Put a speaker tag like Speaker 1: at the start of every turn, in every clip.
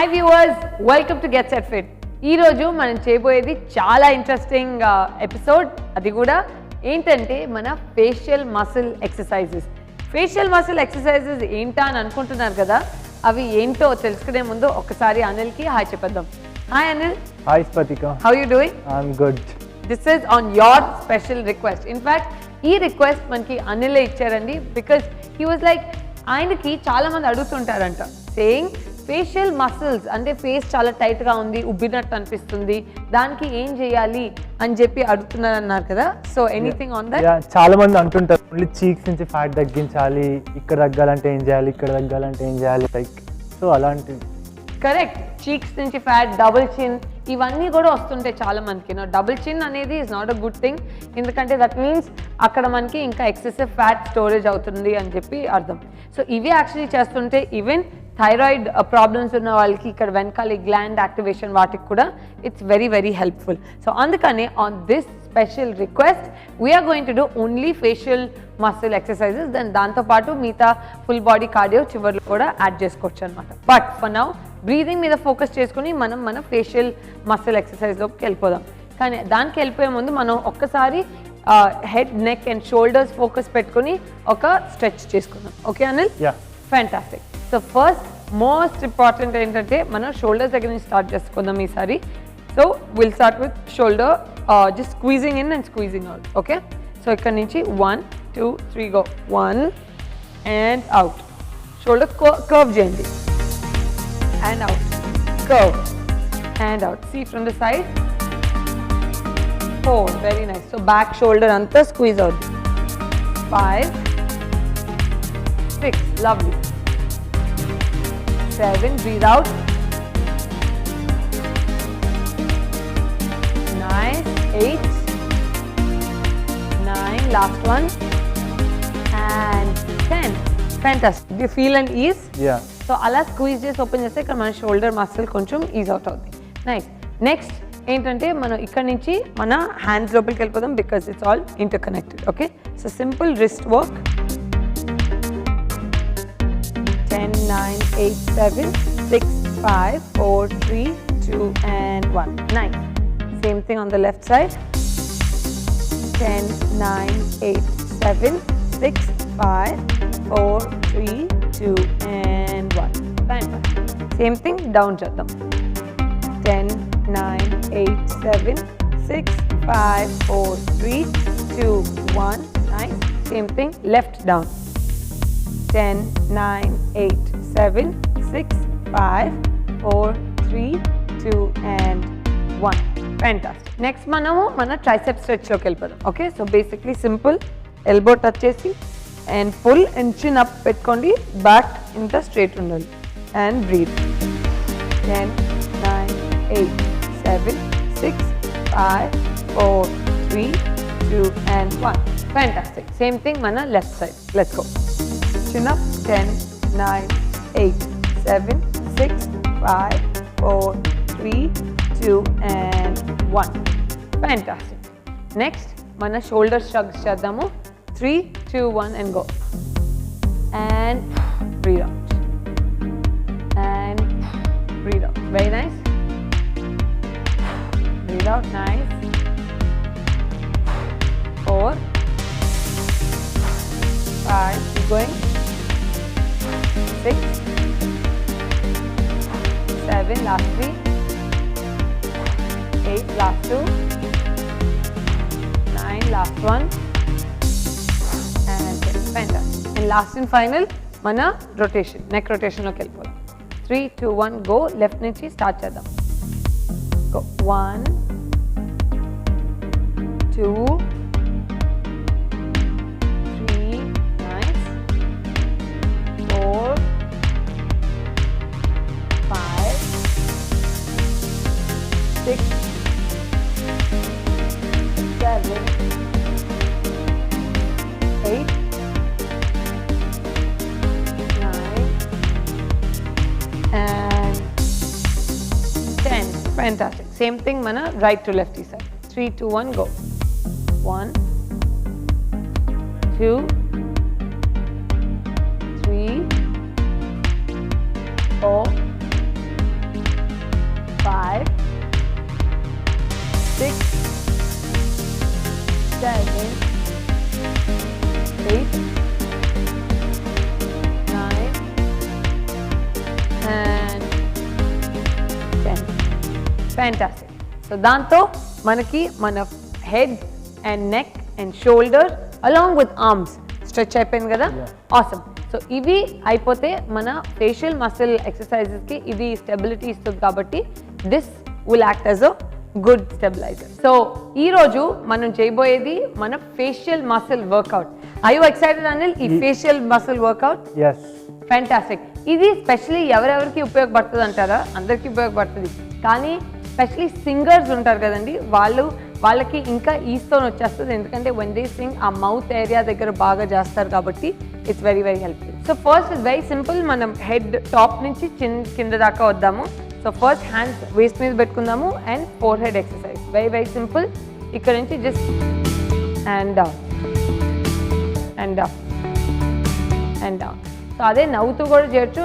Speaker 1: Hi viewers, welcome to Get Set Fit. ఈ రోజు మనం చేయబోయేది చాలా ఇంట్రెస్టింగ్ ఎపిసోడ్. అది కూడా ఏంటంటే మన facial muscle exercises. Facial muscle exercises ఏంటా అని అనుకుంటున్నారు కదా, అవి ఏంటో తెలుసుకునే ముందు ఒకసారి అనిల్కి హాయ్ చెప్పేద్దాం. Hi Anil.
Speaker 2: Hi Spatika.
Speaker 1: How you doing?
Speaker 2: I'm good.
Speaker 1: This is on your special request. In fact ఈ రిక్వెస్ట్ మనకి అనిలే ఇచ్చారండి. బికాజ్ హీ వాజ్ లైక్, ఆయనకి చాలా మంది అడుగుతుంటారంట సేయింగ్ ఫేషియల్ మసిల్స్ అంటే ఫేస్ చాలా టైట్గా ఉంది, ఉబ్బినట్టు అనిపిస్తుంది, దానికి ఏం చేయాలి అని చెప్పి అడుగుతున్నారు అన్నారు కదా. So anything on that?
Speaker 2: చాలా మంది అంటుంటారు ఓన్లీ చీక్స్ నుంచి ఫ్యాట్ తగ్గించాలి, ఇక్కడ తగ్గాలంటే ఏం చేయాలి, ఇక్కడ తగ్గాలంటే ఏం చేయాలి, లైక్ సో అలాంటివి. కరెక్ట్. చీక్స్ నుంచి ఫ్యాట్, డబుల్ చిన్, ఇవన్నీ కూడా వస్తుంటాయి చాలా మందికి. డబుల్ చిన్ అనేది is not a good thing, ఎందుకంటే దట్ మీన్స్ అక్కడ మనకి ఇంకా ఎక్సెసివ్ ఫ్యాట్ స్టోరేజ్ అవుతుంది అని చెప్పి అర్థం. సో ఇవి యాక్చువల్లీ చేస్తుంటే ఈవెన్ థైరాయిడ్ ప్రాబ్లమ్స్ ఉన్న వాళ్ళకి ఇక్కడ వెనకాల గ్లాండ్ యాక్టివేషన్ వాటికి కూడా it's very very helpful. So అందుకని on this special request we're going to do only facial muscle exercises. Then దాంతోపాటు మిగతా ఫుల్ బాడీ కార్డియో చివరిలో కూడా యాడ్ చేసుకోవచ్చు అనమాట. బట్ ఫర్ నౌ బ్రీదింగ్ మీద ఫోకస్ చేసుకుని మనం మన ఫేషియల్ మసిల్ ఎక్సర్సైజ్లోకి వెళ్ళిపోదాం. కానీ దానికి వెళ్ళిపోయే ముందు మనం ఒక్కసారి head, neck and shoulders focus పెట్టుకుని ఒక స్ట్రెచ్ చేసుకుందాం. Okay Anil? Fantastic. So first most important ఏంటంటే మనం షోల్డర్స్ దగ్గర నుంచి స్టార్ట్ చేసుకుందాం ఈసారి. So will start with shoulder, just squeezing in and squeezing out. Okay, so ఇక్కడ నుంచి 1 2 3 go. 1 and out. Shoulder curve చేయండి and out, curve and out. See from the side. 4, very nice. So back shoulder anta squeeze out. 5 6, lovely. 7, breathe out. 9 8 9, last one, and 10. Fantastic. Do you feel an ease? Yeah.
Speaker 1: So అలా squeeze చేసి open చేస్తే ఇక్కడ మన shoulder muscle కొంచెం is out అవుతుంది. Nice. Next ఏంటంటే మనం ఇక్కడ నుంచి మన హ్యాండ్స్ లోపలికి వెళ్ళిపోదాం because it's all inter connected. Okay, so simple wrist work. 10 9 8 7 6 5 4 3 2 and 1. Nice. Same thing on the left side. 10 9 8 7 6 5 4 3 2 and 1. Fantastic. Same thing down చేద్దాం. 10 9 8 7 6 5 4 3 2 1. Nice. Same thing left down. 10 9 8 7 6 5 4 3 2 and 1. Fantastic. Next మనము మన tricep stretch లోకి వెళ్ళిపోదాం. Okay, so basically simple elbow touch చేసి and pull and chin up petkondi, back inta straight undali and breathe. 10 9 8 7 6 5 4 3 2 and 1. Fantastic. Same thing mana left side. Let's go. Chin up. 10 9 8 7 6 5 4 3 2 and 1. Fantastic. Next mana shoulder shrugs chedamu. 3 2 1 and go. And breathe out. And breathe out. Very nice. Breathe out. Nice. 4 5, keep going. 6 7, last 3. 8, last 2. 9, last 1. Fantastic. And last and final mana rotation, neck rotation loki velipodam. 3 2 1 go. Left nunchi start chedam. Go. 1 2 3, nice. 4 5 6 7 8 and 10. Fantastic. Same thing mana right to lefty side. 3 2 1 go. 1 2 3 4 fantastic. So దాంతో మనకి మన head and neck and shoulder along with arms stretch అయిపోయింది కదా. Awesome. So ఇవి అయిపోతే మన facial muscle ఎక్సర్సైజెస్కి ఇది stability ఇస్తుంది కాబట్టి this will act as a good stabiliser. So ఈరోజు మనం చేయబోయేది మన facial muscle workout. I you excited Anil ఈ facial muscle workout?
Speaker 2: yes
Speaker 1: fantastic. ఇది స్పెషలీ ఎవరెవరికి ఉపయోగపడుతుంది అంటారా? అందరికీ ఉపయోగపడుతుంది, కానీ స్పెషలీ సింగర్స్ ఉంటారు కదండి, వాళ్ళకి ఇంకా ఈస్టోన్ వచ్చేస్తుంది. ఎందుకంటే when they sing ఆ మౌత్ ఏరియా దగ్గర బాగా చేస్తారు కాబట్టి it's very very helpful. So first is very simple. మనం హెడ్ టాప్ నుంచి కింద దాకా వద్దాము. సో ఫస్ట్ హ్యాండ్స్ వేస్ట్ మీద పెట్టుకుందాము and four head exercise. Very very simple. ఇక్కడ నుంచి just and down and down and down. So అదే నవ్వుతూ కూడా చేయొచ్చు,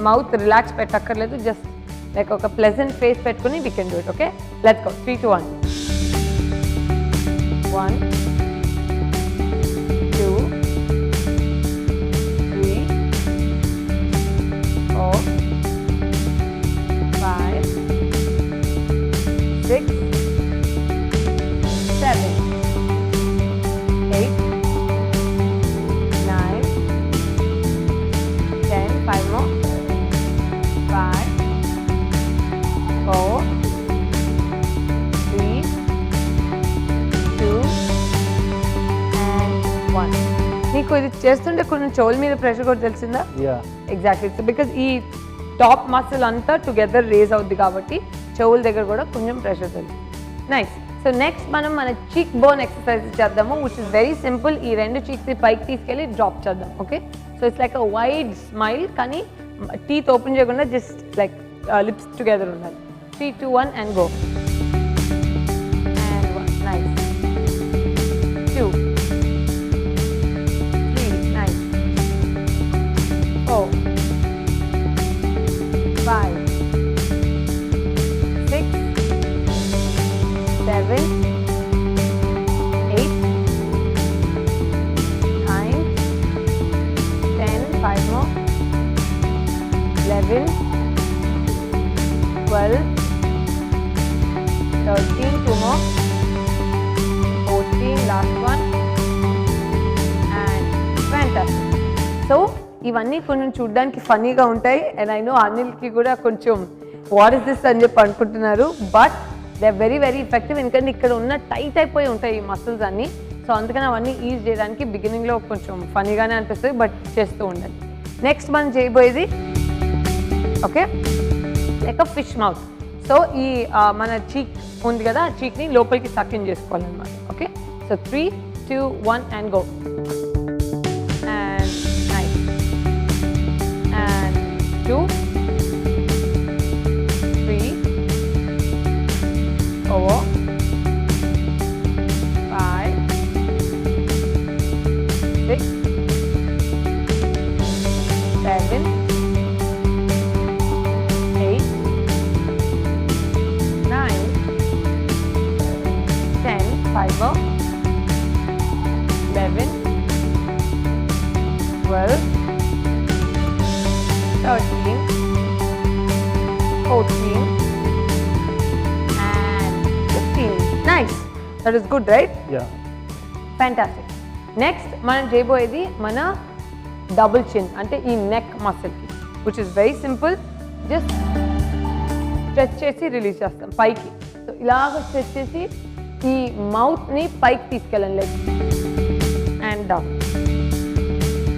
Speaker 1: మౌత్ రిలాక్స్ పెట్టక్కర్లేదు, జస్ట్ లైక్ ఒక ప్లెజెంట్ ఫేస్ పెట్టుకుని we can do it. Okay, let's go. 3 2 1. 1 2 3 4 5 6 7 8 9 10. 5 more. 5 4 3 2 and 1. నీకు ఇది చేస్తుంటే కొంచెం చెవుల మీద ప్రెషర్ కూడా తెలిసిందా? ఎగ్జాక్ట్లీ. సో బికాజ్ ఈ టాప్ మసిల్ అంతా టుగెదర్ రేజ్ అవుద్ది కాబట్టి చెవుల దగ్గర కూడా కొంచెం ప్రెషర్ తెలుస్తుంది. నైస్. సో నెక్స్ట్ మనం మన చీక్ బోన్ ఎక్సర్సైజ్ చేద్దాము, విచ్ ఇస్ వెరీ సింపుల్. ఈ రెండు చీక్స్ని పైకి తీసుకెళ్ళి డ్రాప్ చేద్దాం. Okay, so it's like a wide smile, కానీ టీత్ ఓపెన్ చేయకుండా జస్ట్ లైక్ లిప్స్ టుగెదర్ ఉండాలి. 3 2 1 and go. And 1. Nice. 2 3. Nice. 4 5 6 7 8 9 10. 5 more. 11 12 13. 2 more. 14. Last one. And fantastic. So ఇవన్నీ కొంచెం చూడడానికి ఫన్నీగా ఉంటాయి. అండ్ ఐ నో అనిల్కి కూడా కొంచెం వాట్ ఇస్ దిస్ అని చెప్పి అనుకుంటున్నారు, but they are very very effective. ఎందుకంటే ఇక్కడ ఉన్న టైట్ అయిపోయి ఉంటాయి ఈ మసిల్స్ అన్నీ. సో అందుకని అవన్నీ ఈజ్ చేయడానికి బిగినింగ్లో కొంచెం ఫన్నీగానే అనిపిస్తుంది, బట్ చేస్తూ ఉండాలి. నెక్స్ట్ మనం చేయబోయేది okay like a fish mouth. So ఈ మన చీక్ ఉంది కదా, ఆ చీక్ని లోపలికి సకిన్ చేసుకోవాలన్నమాట. Okay, so 3 2 1 and go. And nice. And 2 3 4 5 6 7 8 9 10. 5 more. 11 12 13 14 and 15. Nice. That is good, right?
Speaker 2: yeah
Speaker 1: Fantastic. Next మనం చేయబోయేది మన డబుల్ చిన్, అంటే ఈ నెక్ మసిల్కి, which is very simple. Just stretch చేసి రిలీజ్ చేస్తాం పైకి. సో ఇలాగ స్ట్రెచ్ చేసి ఈ మౌత్ని పైకి తీసుకెళ్ళండి, లైక్ అండ్ డౌన్.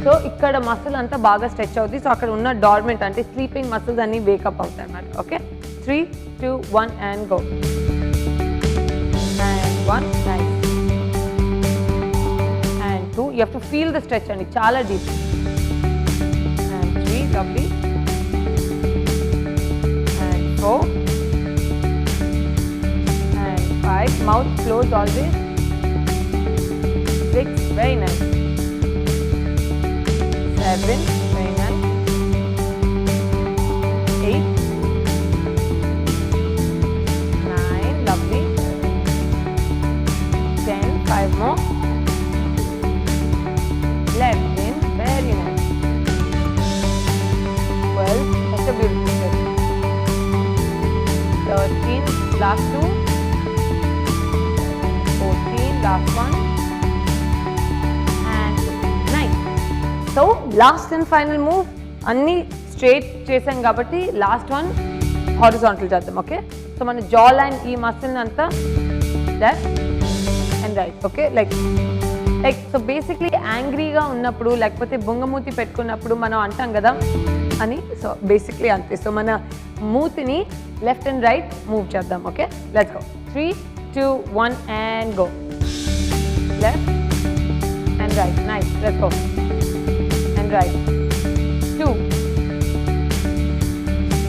Speaker 1: సో ఇక్కడ మసిల్ అంతా బాగా స్ట్రెచ్ అవుతుంది. సో అక్కడ ఉన్న డార్మెంట్ అంటే స్లీపింగ్ మసిల్స్ అన్ని వేకప్ అవుతాయి అన్నమాట. Okay, 3 2 1 and go. And 1. Nice. And 2. You have to feel the stretch and చాలా deep. And 3. Lovely. And 4. And 5. Mouth closed always. 6. Very nice. 7. Very nice. 8. 9. Lovely. 10. 5 more. 11. Very nice. 12. Such a beautiful step. 13. Last last and final move అన్ని straight చేసాం కాబట్టి last one horizontal చేద్దాం. Okay, so మన jaw line ఈ muscle అంతా left and right. Okay, like so basically యాంగ్రీగా ఉన్నప్పుడు లేకపోతే బొంగమూతి పెట్టుకున్నప్పుడు మనం అంటాం కదా అని, సో బేసిక్లీ అంతే. సో మన మూతిని లెఫ్ట్ అండ్ రైట్ మూవ్ చేద్దాం. Okay, let's go. 3, 2, 1 and go. Left and right. Nice. Let's go. And right. 2,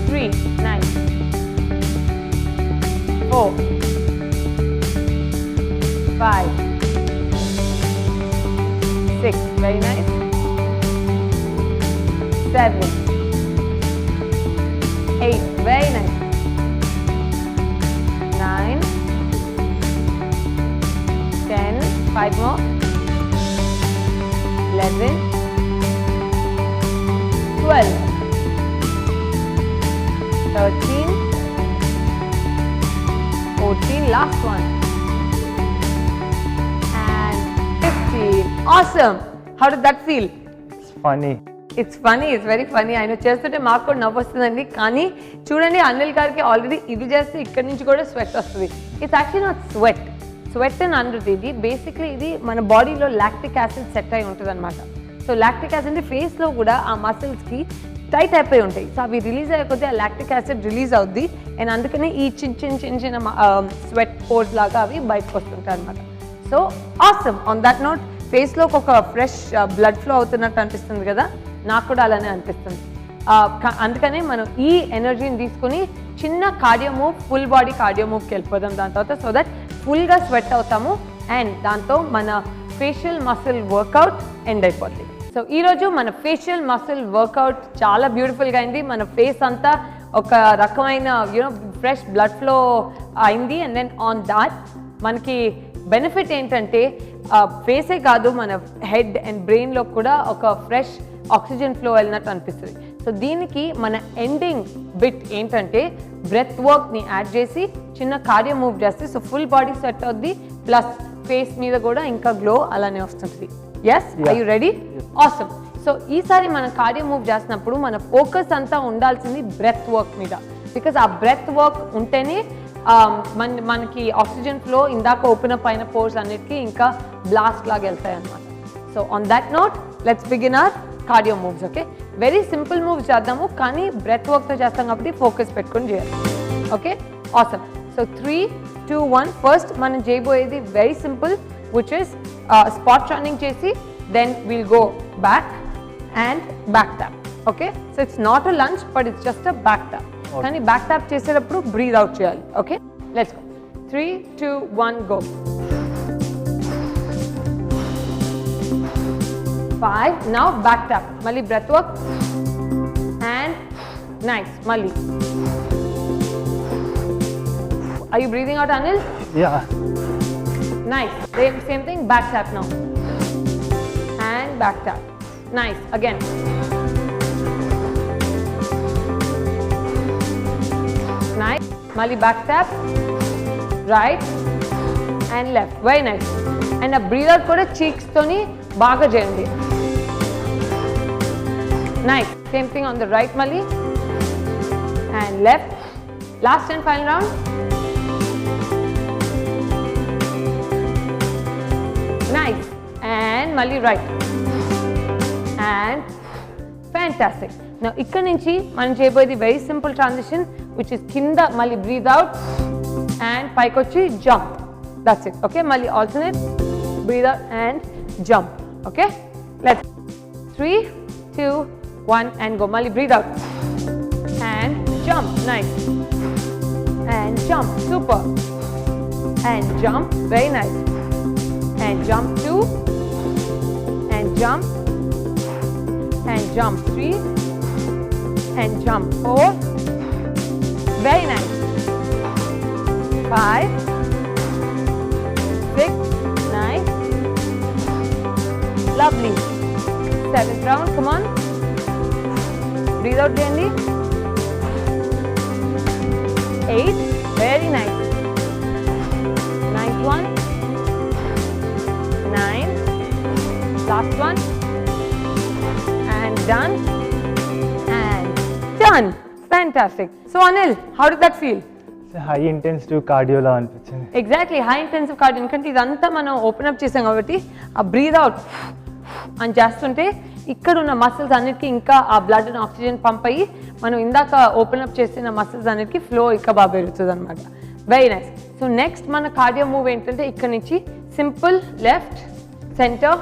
Speaker 1: 3. Nice. 4, 5, 6. Very nice. 7, 8. Very nice. 9, 10. 5 more. 11, 12, 13, 14. Last one. And 15. Awesome. How did that feel?
Speaker 2: It's funny.
Speaker 1: It's funny, it's very funny. ఆయన చేస్తుంటే మాకు కూడా నవ్వు వస్తుందండి. కానీ చూడండి, అనిల్ గారికి already ఇది చేస్తే ఇక్కడ నుంచి కూడా స్వెట్ వస్తుంది. It's actually not sweat. Sweat అని అనరు ఇది. బేసిక్లీ ఇది మన బాడీలో లాక్టిక్ యాసిడ్ సెట్ అయి ఉంటుంది అనమాట. సో లాక్టిక్ యాసిడ్ ఫేస్లో కూడా ఆ మసిల్స్కి టైట్ అయిపోయి ఉంటాయి. సో అవి రిలీజ్ అయ్యకపోతే ఆ లాక్టిక్ యాసిడ్ రిలీజ్ అవుద్ది. అండ్ అందుకనే ఈ చిన్న స్వెట్ పోర్స్ లాగా అవి బయటకు వస్తుంటాయి అనమాట. So awesome. On that note, ఫేస్లోకి ఒక ఫ్రెష్ బ్లడ్ ఫ్లో అవుతున్నట్టు అనిపిస్తుంది కదా, నాకు కూడా అలానే అనిపిస్తుంది. అందుకనే మనం ఈ ఎనర్జీని తీసుకుని చిన్న cardio move, full body cardio మూవ్కి వెళ్ళిపోదాం దాని తర్వాత. సో దట్ ఫుల్గా స్వెట్ అవుతాము అండ్ దాంతో మన ఫేషియల్ మసిల్ వర్కౌట్ ఎండ్ అయిపోతుంది. సో ఈరోజు మన ఫేషియల్ మసిల్ వర్కౌట్ చాలా బ్యూటిఫుల్గా అయింది. మన ఫేస్ అంతా ఒక రకమైన ఫ్రెష్ బ్లడ్ ఫ్లో అయింది. అండ్ దెన్ ఆన్ దాట్ మనకి బెనిఫిట్ ఏంటంటే ఫేసే కాదు, మన హెడ్ అండ్ బ్రెయిన్లో కూడా ఒక ఫ్రెష్ ఆక్సిజన్ ఫ్లో వెళ్ళినట్టు అనిపిస్తుంది. సో దీనికి మన ఎండింగ్ బిట్ ఏంటంటే బ్రెత్ వర్క్ని యాడ్ చేసి చిన్న కార్డియో మూవ్ చేస్తే సో ఫుల్ బాడీ సెట్ అవుద్ది, ప్లస్ ఫేస్ మీద కూడా ఇంకా గ్లో అలానే వస్తుంది. Yes, are you ready? Awesome. So ఈసారి మనం కార్డియో మూవ్ చేసినప్పుడు మన ఫోకస్ అంతా ఉండాల్సింది బ్రెత్ వర్క్ మీద. బికాస్ ఆ బ్రెత్ వర్క్ ఉంటేనే మనకి ఆక్సిజన్ ఫ్లో ఇందాక ఓపెన్ అప్ అయిన పోర్స్ అన్నిటికీ ఇంకా బ్లాస్ట్ లాగా వెళ్తాయి అన్నమాట. So on that note let's begin our cardio moves. Okay, very simple moves చేద్దాము, కానీ బ్రెత్ వర్క్తో చేస్తాం కాబట్టి ఫోకస్ పెట్టుకొని చేయాలి. Okay, awesome. సో 3, 2, 1. ఫస్ట్ మనం చేయబోయేది very simple, which is spot running చేసి then will go back and back tap. Okay, so it's not a lunge but it's just a back tap. కానీ back tap చేసేటప్పుడు breathe out చేయాలి. Okay, let's go. 3, 2, 1 go. 5. Now back tap. Mali breath work and nice. Mali. Are you breathing out, Anil?
Speaker 2: Yeah.
Speaker 1: Nice. Same thing. Back tap now. And back tap. Nice. Again. Nice. Mali back tap. Right and left. Very nice. And a breathe out kuda cheeks toni baga cheyandi. Nice. Same thing on the right, Mali. And left. Last and final round. Nice. And Mali right. And fantastic. Now, ikkada nunchi manam cheyaboyedi very simple transition, which is kinda Mali breathe out and paikochi jump. That's it. Okay, Mali alternate. Breathe out and jump. Okay, let's 3, 2, 1 and go. Mali breathe out and jump. Nice. And jump. Super. And jump. Very nice. And jump 2 and jump and jump 3 and jump 4. Very nice. 5, 6. Nice. Lovely. 7th round, come on. Breathe out gently. 8. Very nice. 9th one. 9. Last one. done and done. Fantastic. So Anil, how did that feel?
Speaker 2: High intensive కార్డియోలా అనిపించింది.
Speaker 1: Exactly high intensive cardio. ఎందుకంటే ఇదంతా మనం open up చేసాం కాబట్టి ఆ breathe out అని చేస్తుంటే ఇక్కడ ఉన్న మసిల్స్ అన్నిటికీ ఇంకా ఆ బ్లడ్ అండ్ ఆక్సిజన్ పంప్ అయ్యి మనం ఇందాక ఓపెన్ అప్ చేసిన మసిల్స్ అన్నిటికీ ఫ్లో ఇంకా బాగా పెరుగుతుంది అనమాట. Very nice. సో నెక్స్ట్ మన కార్డియో మూవ్ ఏంటంటే ఇక్కడ నుంచి simple left, centre,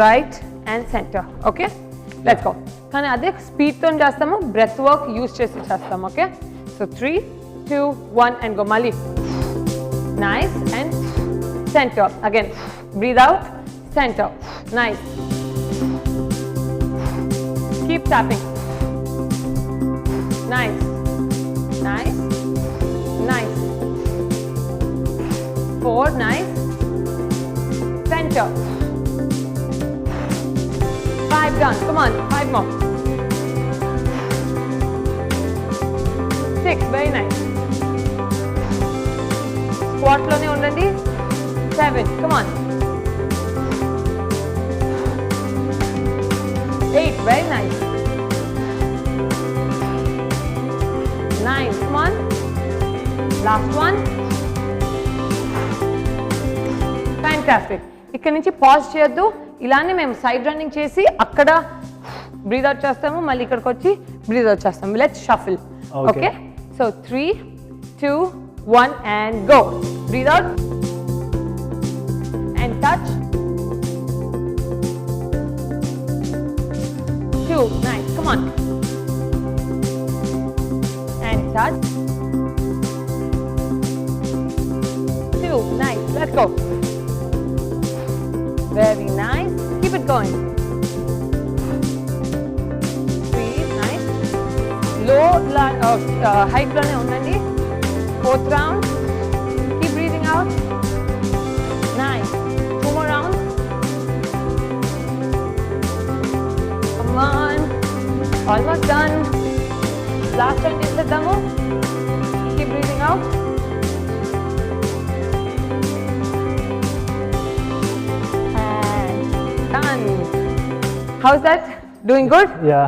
Speaker 1: right and centre. Okay, let's go. కానీ అదే స్పీడ్తో చేస్తాము, బ్రెత్ వర్క్ యూస్ చేసి చేస్తాము. Okay, so 3, 2, 1 and go. Mali. Nice and center. Again, breathe out, center. Nice. Keep tapping. Nice. Nice. Nice. 4, nice. Center. 5 done. Come on, 5 more. 6, very nice. Squat లోనే ఉండండి. 7, come on. 8, very nice. 9, come on. Last one. Fantastic. ఇక్కడ నుంచి pause చేయొద్దు. ఇలానే మేము side running చేసి అక్కడ breathe out చేస్తాము, మళ్ళీ ఇక్కడికి వచ్చి బ్రీద్ అవుట్ చేస్తాము. Let's shuffle. Okay, so 3, 2, 1 and go. Breathe out and touch. 2, nice. Come on. And touch. 2, nice. Let's go. Very nice. Keep it going. 3, nice. Low height lone undandi. 4th round. Keep breathing out. Nice. 2 more rounds. Come on. Almost done. Last one చేసేద్దాము. Keep breathing out. And done. How's that? Doing good?
Speaker 2: Yeah.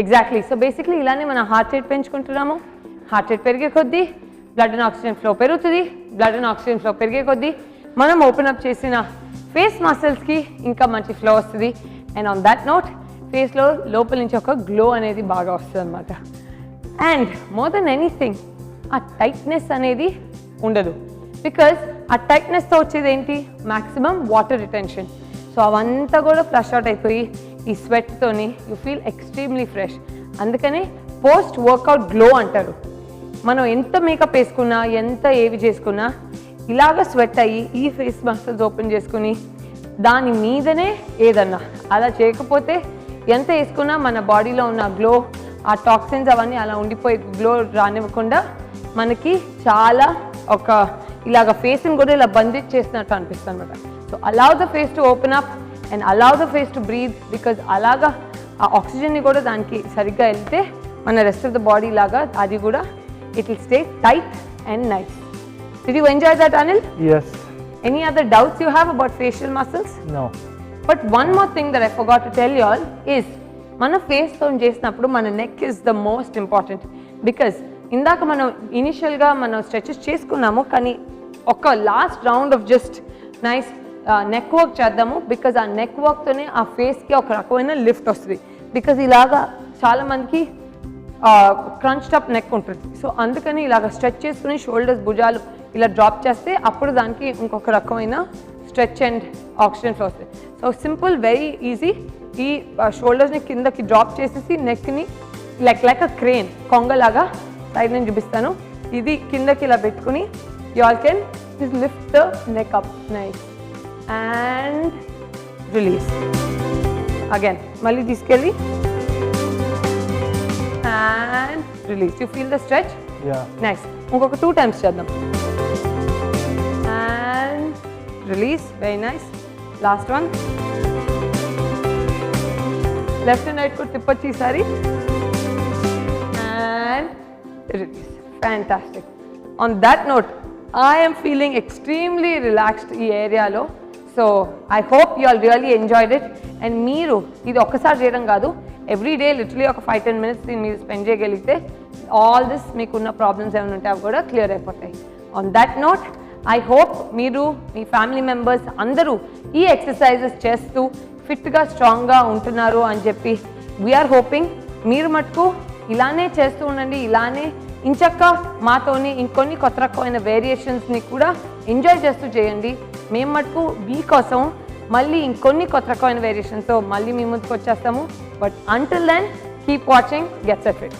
Speaker 1: Exactly. So basically ఇలానే మన heart rate పెంచుకుంటున్నాము. Heart rate పెరిగే కొద్దీ blood and oxygen flow పెరుగుతుంది. Blood and oxygen flow పెరిగే కొద్దీ మనం open up చేసిన ఫేస్ మసిల్స్కి ఇంకా మంచి ఫ్లో వస్తుంది. అండ్ ఆన్ దట్ నోట్ ఫేస్లో లోపల నుంచి ఒక గ్లో అనేది బాగా వస్తుంది అనమాట. అండ్ మోర్ దెన్ ఎనీథింగ్ ఆ టైట్నెస్ అనేది ఉండదు. బికాజ్ ఆ టైట్నెస్తో వచ్చేది ఏంటి? Maximum water retention. సో అవంతా కూడా ఫ్లష్ అవుట్ అయిపోయి ఈ స్వెట్తోని యూ ఫీల్ ఎక్స్ట్రీమ్లీ ఫ్రెష్. అందుకనే పోస్ట్ వర్కౌట్ గ్లో అంటారు. మనం ఎంత మేకప్ వేసుకున్నా, ఎంత ఏవి చేసుకున్నా ఇలాగ స్వెట్ అయ్యి ఈ ఫేస్ మసిల్స్ ఓపెన్ చేసుకుని దాని మీదనే ఏదన్నా అలా చేయకపోతే ఎంత వేసుకున్నా మన బాడీలో ఉన్న గ్లో, ఆ టాక్సిన్స్ అవన్నీ అలా ఉండిపోయి గ్లో రానివ్వకుండా మనకి చాలా ఒక ఇలాగ ఫేస్ని కూడా ఇలా బంద్ చేసినట్టు అనిపిస్తుంది అనమాట. So allow the face to open up and allow the face to breathe, because అలాగా ఆ ఆక్సిజన్ని కూడా దానికి సరిగ్గా వెళ్తే మన రెస్ట్ ఆఫ్ ద బాడీ లాగా అది కూడా it will stay tight and nice. Did you enjoy that, Anil?
Speaker 2: Yes.
Speaker 1: Any other doubts you have about facial muscles?
Speaker 2: No.
Speaker 1: But one more thing that I forgot to tell you all is మన face తో చేసినప్పుడు మన neck is the most important. Because ఇందాక మనం ఇనిషియల్గా మనం stretches చేసుకున్నాము, కానీ ఒక last round of just nice neck work చేద్దాము. బికాజ్ ఆ నెక్ వర్క్తోనే ఆ ఫేస్కి ఒక రకమైన లిఫ్ట్ వస్తుంది. బికాజ్ ఇలాగా చాలామందికి క్రంచ్డ్ అప్ నెక్ ఉంటుంది. సో అందుకని ఇలాగ స్ట్రెచ్ చేసుకుని షోల్డర్స్, భుజాలు ఇలా డ్రాప్ చేస్తే అప్పుడు దానికి ఇంకొక రకమైన స్ట్రెచ్ అండ్ ఆక్సిజన్ ఫ్లో వస్తుంది. So simple, very easy. ఈ షోల్డర్స్ని కిందకి డ్రాప్ చేసేసి నెక్ని లైక్ అ క్రేన్ కొంగలాగా సైడ్ నేను చూపిస్తాను. ఇది కిందకి ఇలా పెట్టుకుని you all can lift the neck up. Nice. And release. Again మళ్ళీ తీసుకెళ్ళి and release. You feel the stretch?
Speaker 2: Yeah.
Speaker 1: Nice. ఇంకొక 2 times చేద్దాం. And release. Very nice. Last one. Left and right ko tippachhi sari. And release. Fantastic. On that note, I am feeling extremely relaxed ఈ ఏరియాలో. So I hope you all really enjoyed it. And మీరు ఇది ఒక్కసారి చేయడం కాదు, every day literally ఒక 5-10 minutes దీన్ని మీరు స్పెండ్ చేయగలిగితే ఆల్ దిస్ మీకున్న ప్రాబ్లమ్స్ ఏమైనా ఉంటే అవి కూడా క్లియర్ అయిపోతాయి. On that note I hope మీరు మీ ఫ్యామిలీ మెంబర్స్ అందరూ ఈ ఎక్సర్సైజెస్ చేస్తూ ఫిట్గా స్ట్రాంగ్గా ఉంటున్నారు అని చెప్పి వీఆర్ హోపింగ్. మీరు మటుకు ఇలానే చేస్తూ ఉండండి, ఇలానే ఇంచక్క మాతోని ఇంకొన్ని కొత్త రకమైన వేరియేషన్స్ని కూడా ఎంజాయ్ చేస్తూ చేయండి. మేము మటుకు మీకోసం మళ్ళీ ఇంకొన్ని కొత్త రకమైన వేరియేషన్స్తో మళ్ళీ మీ ముందుకు వచ్చేస్తాము. But until then keep watching get set fit.